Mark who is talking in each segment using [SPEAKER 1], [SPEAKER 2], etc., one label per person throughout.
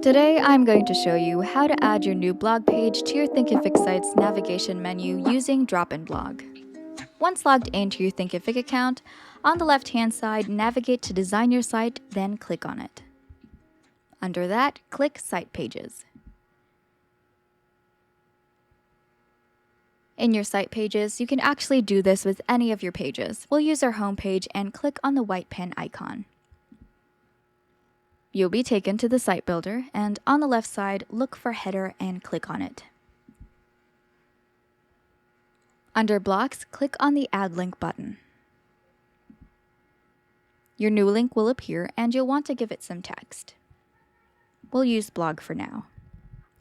[SPEAKER 1] Today, I'm going to show you how to add your new blog page to your Thinkific site's navigation menu using DropInBlog. Once logged into your Thinkific account, on the left-hand side, navigate to Design Your Site, then click on it. Under that, click Site Pages. In your site pages, you can actually do this with any of your pages. We'll use our home page and click on the white pen icon. You'll be taken to the site builder, and on the left side, look for Header and click on it. Under Blocks, click on the Add Link button. Your new link will appear, and you'll want to give it some text. We'll use blog for now.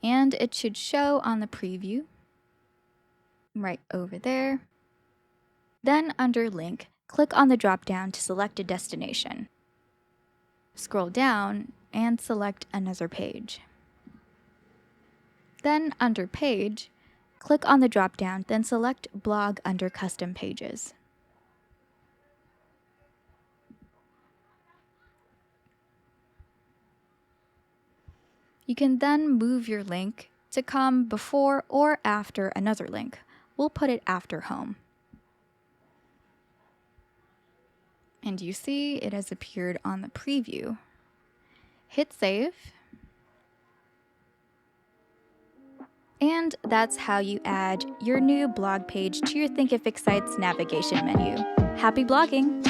[SPEAKER 1] And it should show on the preview, right over there. Then under Link, click on the drop-down to select a destination. Scroll down and select another page. Then under Page, click on the drop-down, then select Blog under Custom Pages. You can then move your link to come before or after another link. We'll put it after home. And you see it has appeared on the preview. Hit save. And that's how you add your new blog page to your Thinkific site's navigation menu. Happy blogging!